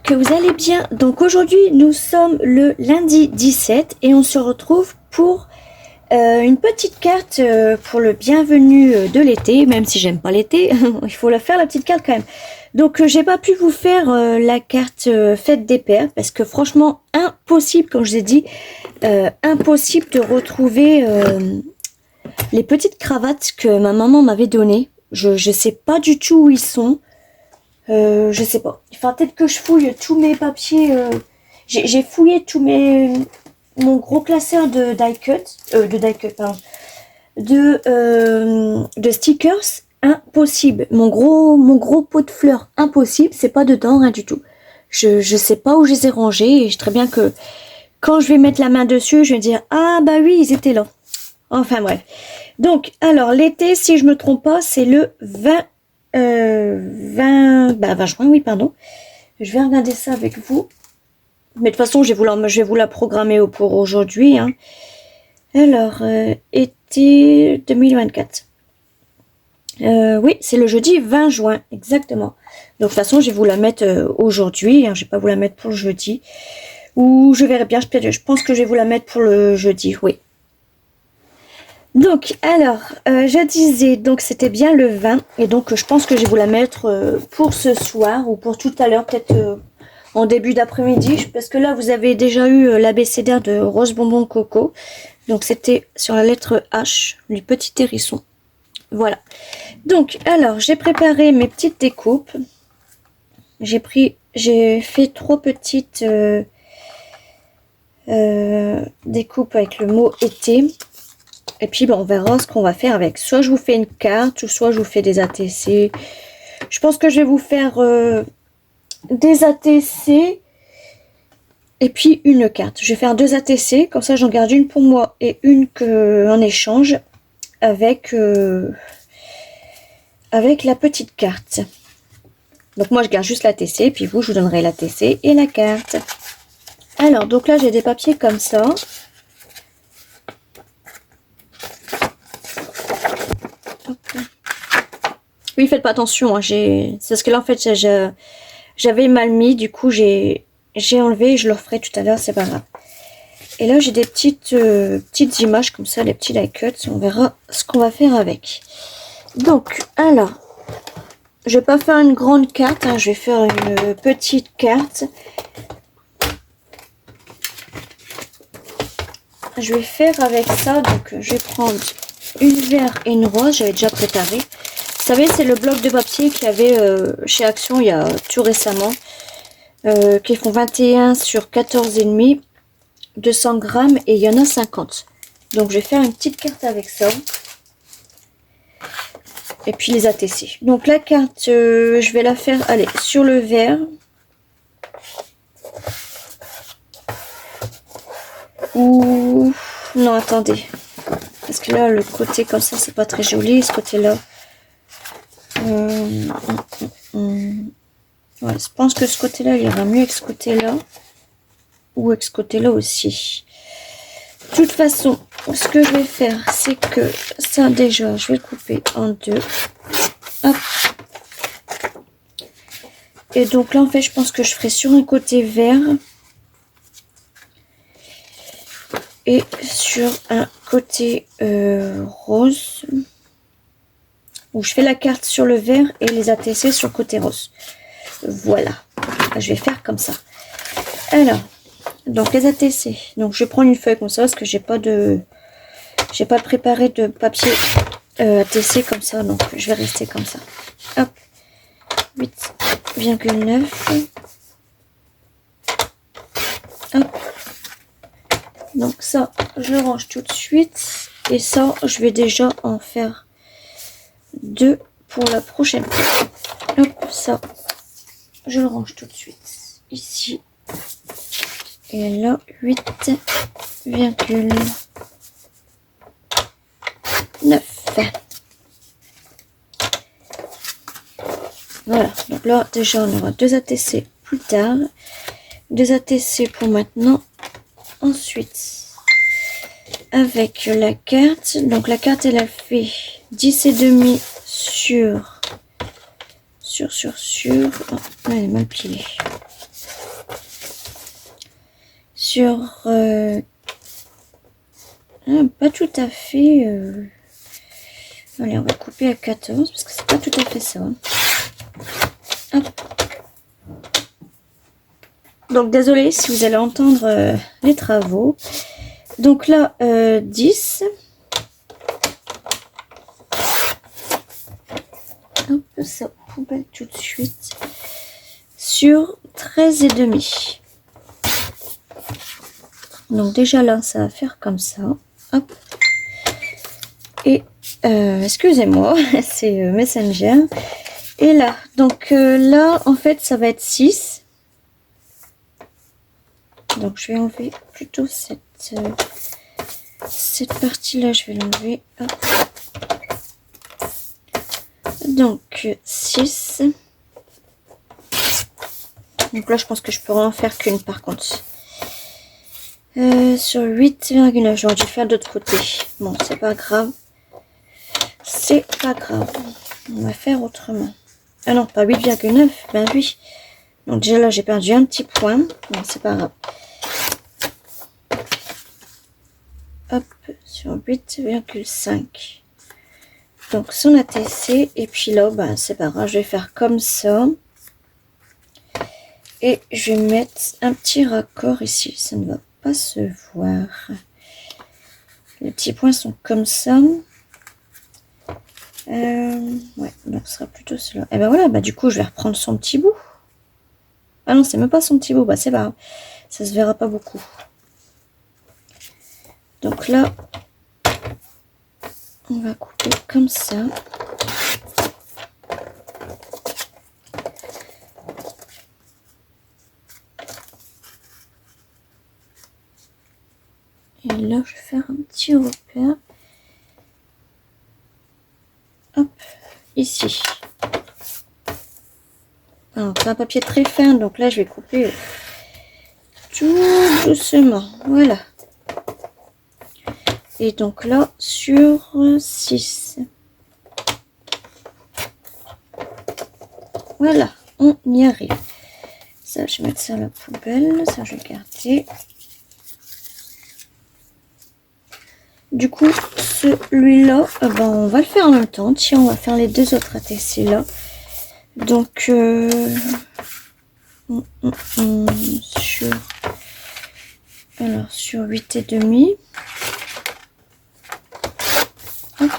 que vous allez bien. Donc aujourd'hui nous sommes le lundi 17 et on se retrouve pour une petite carte pour le bienvenu de l'été, même si j'aime pas l'été, il faut la faire la petite carte quand même. Donc j'ai pas pu vous faire la carte fête des pères parce que franchement impossible, comme je vous ai dit, impossible de retrouver les petites cravates que ma maman m'avait données. Je sais pas du tout où ils sont. Je sais pas. Il faudra peut-être que je fouille tous mes papiers. J'ai fouillé mon gros classeur de die-cut, pardon. De stickers, impossible. Mon gros pot de fleurs, impossible. C'est pas dedans, rien du tout. Je sais pas où je les ai rangés et je sais très bien que quand je vais mettre la main dessus, je vais dire ah bah oui, ils étaient là. Enfin bref. Donc alors l'été, si je me trompe pas, c'est le 20 juin, oui, pardon. Je vais regarder ça avec vous. Mais de toute façon, je vais vous la programmer pour aujourd'hui. Hein. Alors, été 2024. Oui, c'est le jeudi 20 juin, exactement. Donc, de toute façon, je vais vous la mettre aujourd'hui. Hein, je vais pas vous la mettre pour le jeudi. Ou je verrai bien. Je pense que je vais vous la mettre pour le jeudi, oui. Donc, alors, je disais, donc c'était bien le 20, et donc je pense que je vais vous la mettre pour ce soir, ou pour tout à l'heure, peut-être en début d'après-midi, parce que là, vous avez déjà eu l'abécédaire de Rose Bonbon Coco, donc c'était sur la lettre H, du petit hérisson. Voilà. Donc, alors, j'ai préparé mes petites découpes. J'ai fait 3 petites découpes avec le mot été. Et puis, on verra ce qu'on va faire avec. Soit je vous fais une carte, ou soit je vous fais des ATC. Je pense que je vais vous faire des ATC et puis une carte. Je vais faire 2 ATC, comme ça j'en garde une pour moi et une en échange avec la petite carte. Donc moi je garde juste l'ATC, puis vous je vous donnerai l'ATC et la carte. Alors, donc là j'ai des papiers comme ça. Oui, faites pas attention, hein, c'est parce que là en fait j'avais mal mis, du coup j'ai enlevé, je le referai tout à l'heure, c'est pas grave. Et là j'ai des petites images comme ça, les petits die cuts, on verra ce qu'on va faire avec. Donc, alors, je vais pas faire une grande carte, hein, je vais faire une petite carte. Je vais faire avec ça, donc je vais prendre une verte et une rose, j'avais déjà préparé. Vous savez, c'est le bloc de papier qu'il y avait chez Action il y a tout récemment, qui font 21 sur 14,5, 200 grammes et il y en a 50. Donc je vais faire une petite carte avec ça. Et puis les ATC. Donc la carte, je vais la faire, allez, sur le vert. Ou non, attendez. Parce que là, le côté comme ça, c'est pas très joli, ce côté-là. Ouais, je pense que ce côté-là, il ira mieux avec ce côté-là. Ou avec ce côté-là aussi. De toute façon, ce que je vais faire, c'est que ça, déjà, je vais le couper en 2. Hop. Et donc là, en fait, je pense que je ferai sur un côté vert. Et sur un côté rose. Où je fais la carte sur le vert et les ATC sur le côté rose. Voilà. Je vais faire comme ça. Alors, donc les ATC. Donc je vais prendre une feuille comme ça parce que j'ai pas préparé de papier ATC comme ça. Donc je vais rester comme ça. Hop. 8,9. Hop. Donc ça, je le range tout de suite. Et ça, je vais déjà en faire 2 pour la prochaine fois. Hop, ça, je le range tout de suite. Ici. Et là, 8,9. Voilà, donc là, déjà, on aura 2 ATC plus tard. 2 ATC pour maintenant. Ensuite, avec la carte, donc la carte, elle a fait 10,5 sur... Oh, elle est mal pliée. sur... pas tout à fait... Allez, on va couper à 14 parce que c'est pas tout à fait ça. Hop. Donc, désolé si vous allez entendre les travaux. Donc là, 10. Hop, ça poubelle tout de suite. Sur 13 et demi. Donc déjà là, ça va faire comme ça. Hop. Et excusez-moi, c'est Messenger. Et là, donc là, en fait, ça va être 6. Donc je vais enlever plutôt cette partie-là, je vais l'enlever. Donc 6. Donc là, je pense que je pourrais en faire qu'une par contre. Sur 8,9, j'aurais dû faire de l'autre côté. Bon, c'est pas grave. C'est pas grave. On va faire autrement. Ah non, pas 8,9. Ben oui. Donc déjà là, j'ai perdu un petit point. Bon, c'est pas grave. Hop, sur 8,5. Donc son ATC. Et puis là, ben, c'est pas grave. Je vais faire comme ça. Et je vais mettre un petit raccord ici. Ça ne va pas se voir. Les petits points sont comme ça. Ouais, donc ce sera plutôt cela. Et ben voilà, bah du coup, je vais reprendre son petit bout. Ah non, c'est même pas son petit bout. Bah c'est pas grave. Ça se verra pas beaucoup. Donc là, on va couper comme ça. Et là, je vais faire un petit repère. Hop, ici. Alors, c'est un papier très fin, donc là, je vais couper tout doucement. Voilà. Et donc là, sur 6. Voilà, on y arrive. Ça, je vais mettre ça à la poubelle. Ça, je vais garder. Du coup, celui-là, ben, on va le faire en même temps. Tiens, on va faire les deux autres ATC là. Donc, sur 8,5. Hop.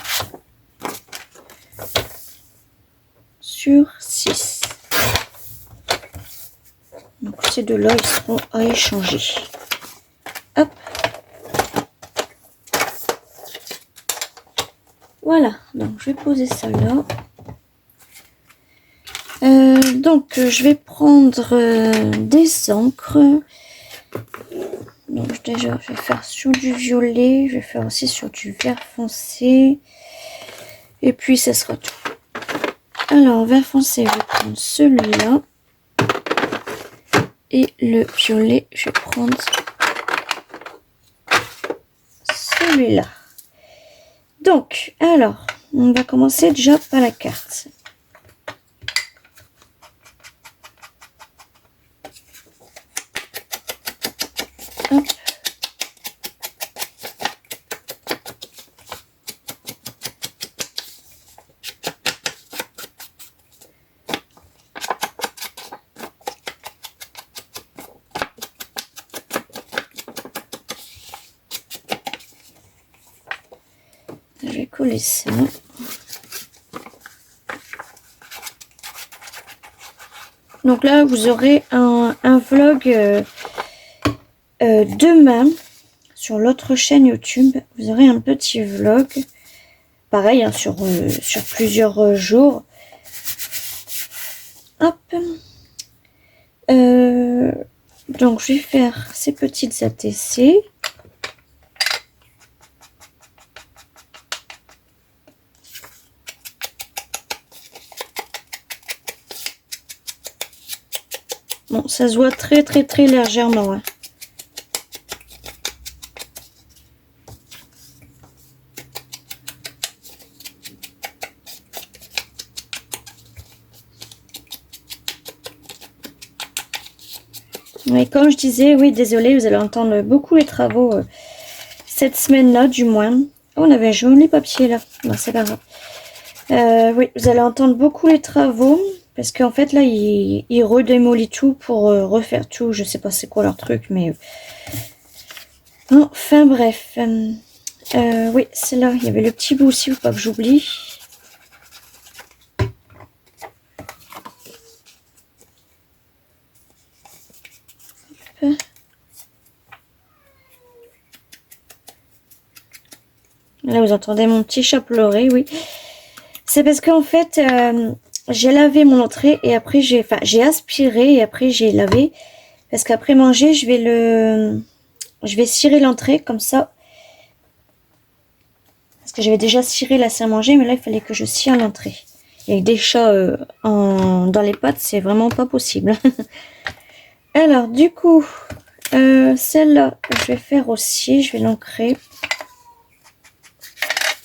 Sur 6. Donc, ces deux-là, ils seront à échanger. Hop. Voilà, donc je vais poser ça là. Donc je vais prendre des encres. Donc déjà je vais faire sur du violet, je vais faire aussi sur du vert foncé. Et puis ça sera tout. Alors vert foncé, je vais prendre celui-là. Et le violet, je vais prendre celui-là. Donc, alors, on va commencer déjà par la carte. Hop. Je vais coller ça. Donc là, vous aurez un vlog demain sur l'autre chaîne YouTube. Vous aurez un petit vlog, pareil, hein, sur plusieurs jours. Hop. Donc je vais faire ces petites ATC. Bon, ça se voit très légèrement. Hein. Et comme je disais, oui, désolé, vous allez entendre beaucoup les travaux cette semaine-là, du moins. Oh, on avait un joli papier là. Non, c'est pas grave. Oui, vous allez entendre beaucoup les travaux. Parce qu'en fait, là, il redémolit tout pour refaire tout. Je sais pas c'est quoi leur truc, mais... Enfin, bref. Oui, c'est là. Il y avait le petit bout aussi, faut pas que j'oublie. Là, vous entendez mon petit chat pleurer, oui. C'est parce qu'en fait, j'ai lavé mon entrée et après, j'ai aspiré et après, j'ai lavé. Parce qu'après manger, je vais cirer l'entrée comme ça. Parce que j'avais déjà ciré la salle à manger, mais là, il fallait que je cire l'entrée. Et avec des chats dans les pattes, c'est vraiment pas possible. Alors, du coup, celle-là, je vais faire aussi, je vais l'ancrer.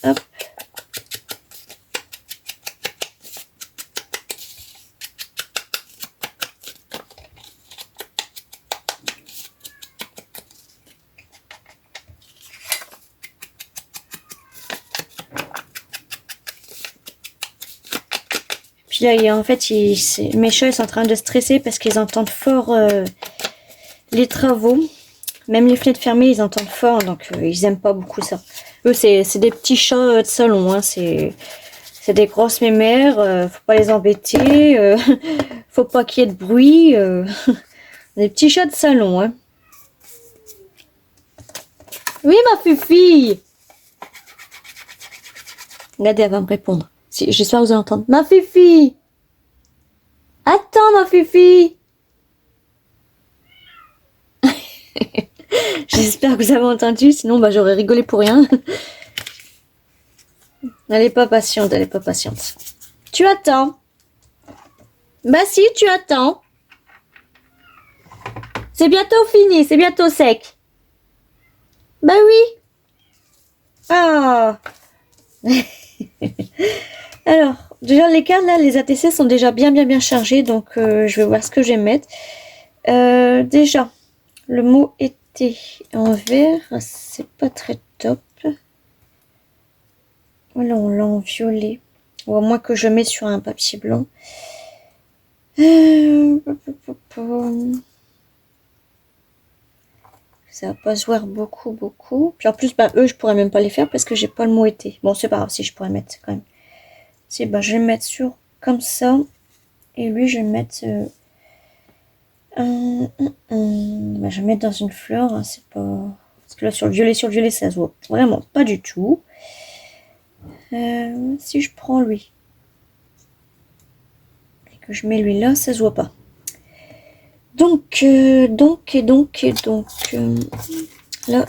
Hop. Puis là, en fait, mes chats ils sont en train de stresser parce qu'ils entendent fort les travaux. Même les fenêtres fermées, ils entendent fort, donc ils aiment pas beaucoup ça. Eux, c'est des petits chats de salon, hein, c'est des grosses mémères, faut pas les embêter, faut pas qu'il y ait de bruit. Des petits chats de salon, hein. Oui, ma fufille. Regardez, elle va me répondre. J'espère que vous allez entendre. Ma fifi! Attends, ma fifi! J'espère que vous avez entendu, sinon bah, j'aurais rigolé pour rien. Elle est pas patiente, elle est pas patiente. Tu attends. Bah si, tu attends. C'est bientôt fini, c'est bientôt sec. Bah oui. Ah. Alors, déjà les cartes là, les ATC sont déjà bien chargées, donc je vais voir ce que je vais mettre. Déjà, le mot été en vert, c'est pas très top. Voilà, on l'a en violet. Ou à moins que je mette sur un papier blanc. Ça va pas se voir beaucoup. Puis en plus, bah, eux, je pourrais même pas les faire parce que j'ai pas le mot été. Bon, c'est pas grave, si je pourrais mettre quand même. Si, bah, je vais le mettre sur comme ça. Et lui, je vais le mettre... bah, je vais mettre dans une fleur. Hein, c'est pas... Parce que là, sur le violet, ça se voit vraiment pas du tout. Si je prends lui et que je mets lui là, ça se voit pas. Donc, là,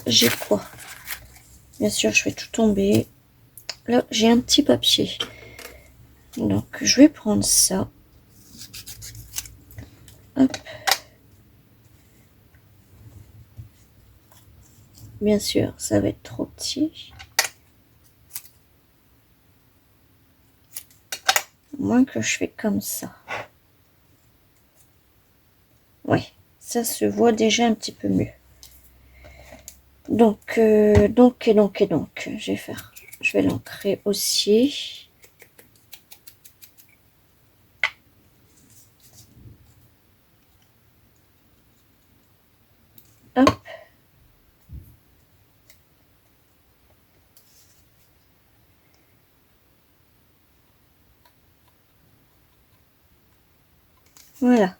j'ai quoi? Bien sûr, je fais tout tomber. Là, j'ai un petit papier. Donc, je vais prendre ça. Hop. Bien sûr, ça va être trop petit. À moins que je fais comme ça. Ouais, ça se voit déjà un petit peu mieux. Donc, je vais faire. Je vais l'ancrer aussi. Hop. Voilà.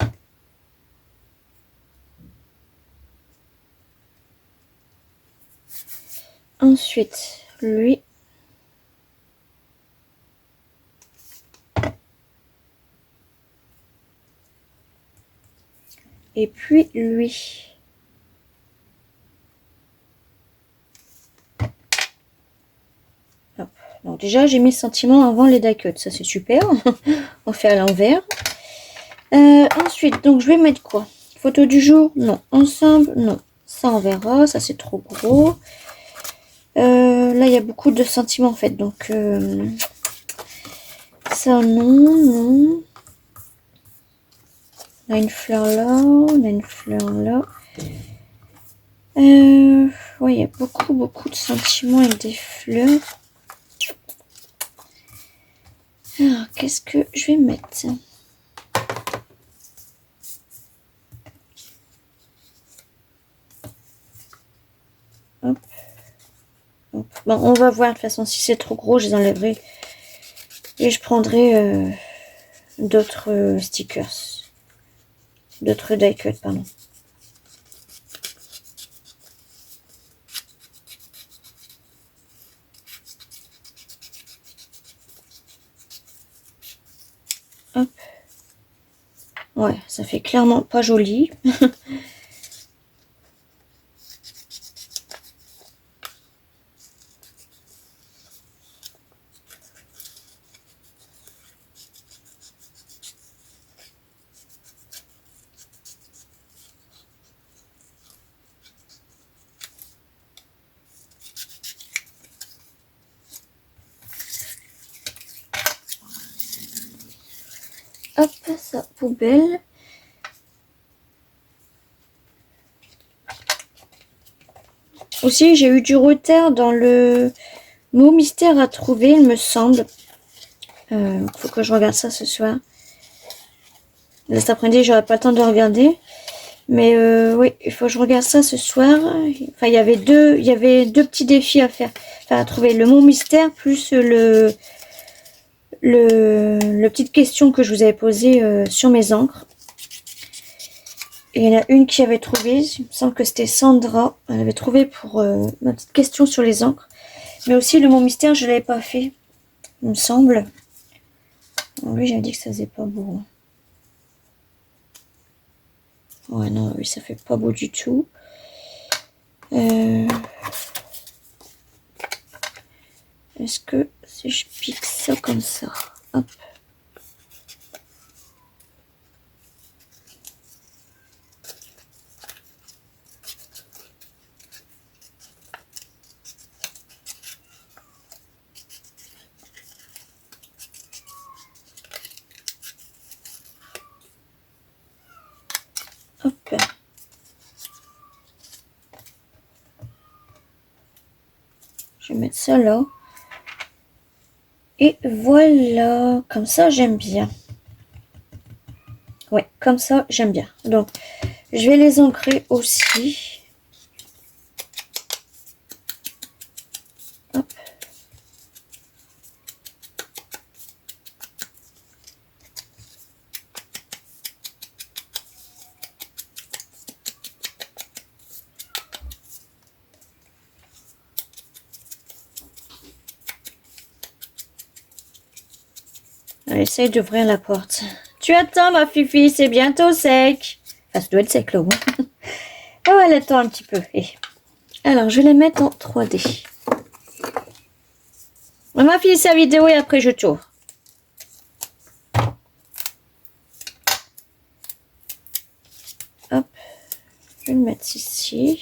Ensuite, lui. Et puis lui. Hop. Donc déjà, j'ai mis le sentiment avant les die cuts. Ça, c'est super. On fait à l'envers. Ensuite, donc je vais mettre quoi? Photo du jour? Non. Ensemble? Non. Ça, on verra. Ça, c'est trop gros. Là, il y a beaucoup de sentiments, en fait. Donc, ça, non. On a une fleur là, on a une fleur là. Ouais, il y a beaucoup de sentiments avec des fleurs. Alors, qu'est-ce que je vais mettre? Hop. Hop. Bon, on va voir de toute façon. Si c'est trop gros, je les enlèverai. Et je prendrai d'autres stickers. D'autres die cut, pardon. Hop. Ouais, ça fait clairement pas joli. Hop, ça, poubelle. Aussi, j'ai eu du retard dans le mot mystère à trouver, il me semble. Faut que je regarde ça ce soir. Là, cet après-midi, j'aurai pas le temps de regarder. Mais oui, il faut que je regarde ça ce soir. Enfin, il y avait deux petits défis à faire. Enfin, à trouver le mot mystère plus le petite question que je vous avais posée sur mes encres. Et il y en a une qui avait trouvé, il me semble que c'était Sandra. Elle avait trouvé pour ma petite question sur les encres. Mais aussi le mot mystère, je ne l'avais pas fait, il me semble. Alors, lui, j'avais dit que ça faisait pas beau. Ouais, non, oui, ça fait pas beau du tout. Est-ce que si je pique ça comme ça, hop. Hop. Je vais mettre ça là. Et voilà, comme ça j'aime bien. Ouais, comme ça j'aime bien. Donc, je vais les ancrer aussi. Hop. Elle essaye d'ouvrir la porte. Tu attends, ma fifi, c'est bientôt sec. Enfin, ça doit être sec là. Oh, elle attend un petit peu. Et alors, je vais les mettre en 3D. On va finir sa vidéo et après je tourne. Hop, je vais le mettre ici.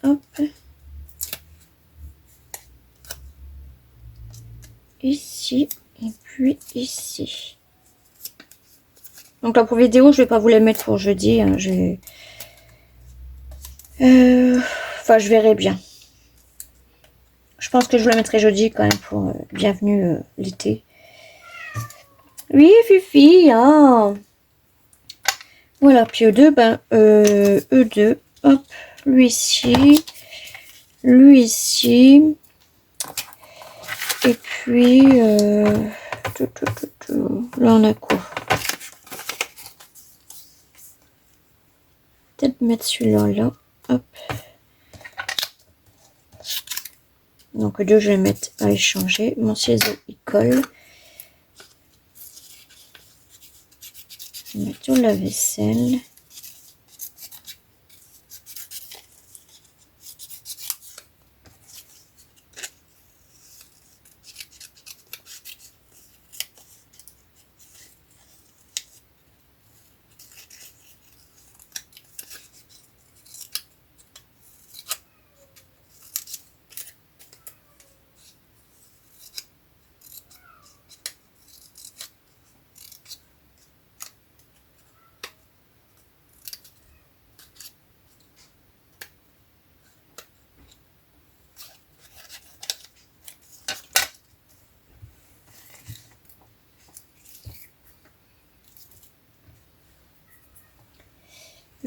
Hop. Ici et puis ici. Donc là pour vidéo, je vais pas vous la mettre pour jeudi. Hein, enfin, je verrai bien. Je pense que je la mettrai jeudi quand même pour bienvenue l'été. Oui, Fifi. Hein. Voilà, puis E2, ben E2. Hop, lui ici. Lui ici. Et puis, là on a quoi? Peut-être mettre celui-là là. Hop. Donc deux, je vais mettre à échanger. Mon ciseau, il colle. Je vais mettre tout la vaisselle.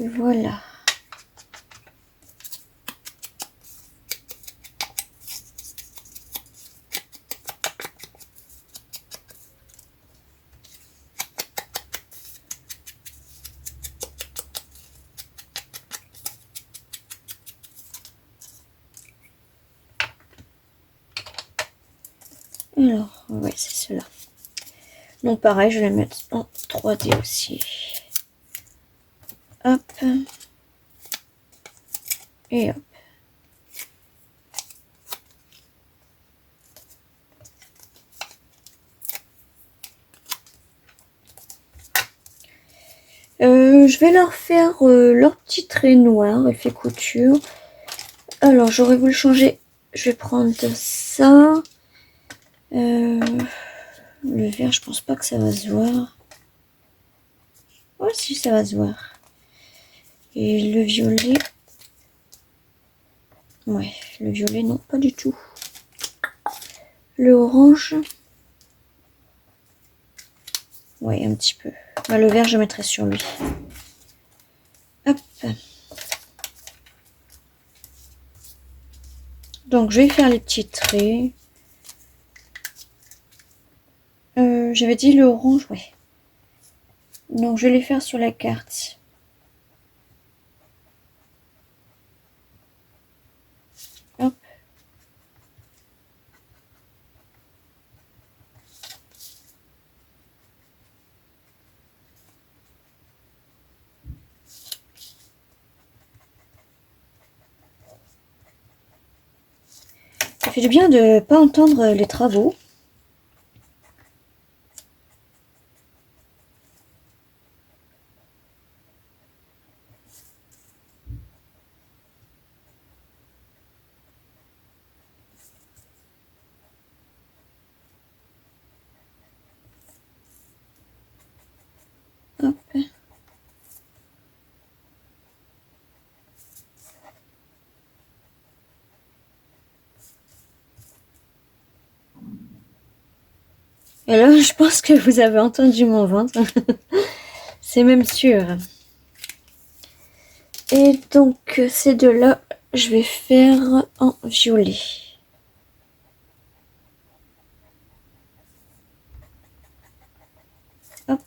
Voilà. Alors, ouais, c'est cela. Donc pareil, je vais les mettre en 3D aussi. Hop. Et hop. Je vais leur faire leur petit trait noir, effet couture. Alors, j'aurais voulu changer. Je vais prendre ça. Le vert, je pense pas que ça va se voir. Oh, si, ça va se voir. Et le violet. Ouais, le violet, non, pas du tout. Le orange. Ouais, un petit peu. Bah, le vert, je mettrai sur lui. Hop. Donc, je vais faire les petits traits. J'avais dit le orange, ouais. Donc, je vais les faire sur la carte. Hop. Ça fait du bien de ne pas entendre les travaux. Hop. Et là, je pense que vous avez entendu mon ventre. C'est même sûr. Et donc, ces deux-là, je vais faire en violet. Hop.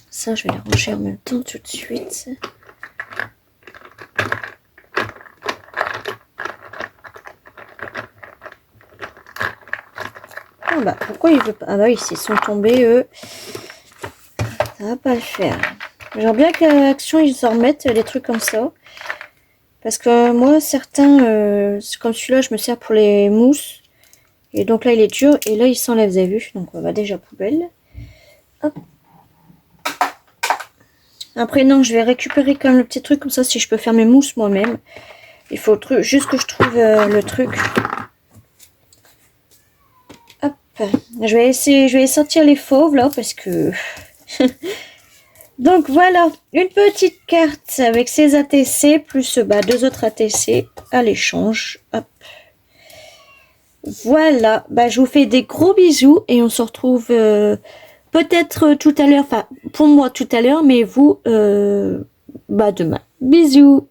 Ça, je vais les ranger en même temps tout de suite. Ah bah, pourquoi il veut pas? Ah bah oui, s'ils sont tombés, eux, ça va pas le faire. J'aimerais bien qu'à Action, ils en remettent des trucs comme ça. Parce que moi, certains, comme celui-là, je me sers pour les mousses. Et donc là, il est dur. Et là, il s'enlève, vous avez vu. Donc, on va déjà poubelle. Hop. Après, non, je vais récupérer quand même le petit truc. Comme ça, si je peux faire mes mousses moi-même. Il faut juste que je trouve le truc. Hop. Je vais sortir les fauves, là, parce que... Donc, voilà. Une petite carte avec ses ATC, plus deux autres ATC à l'échange. Hop. Voilà. Bah, je vous fais des gros bisous. Et on se retrouve... peut-être tout à l'heure, enfin pour moi tout à l'heure, mais vous, demain. Bisous!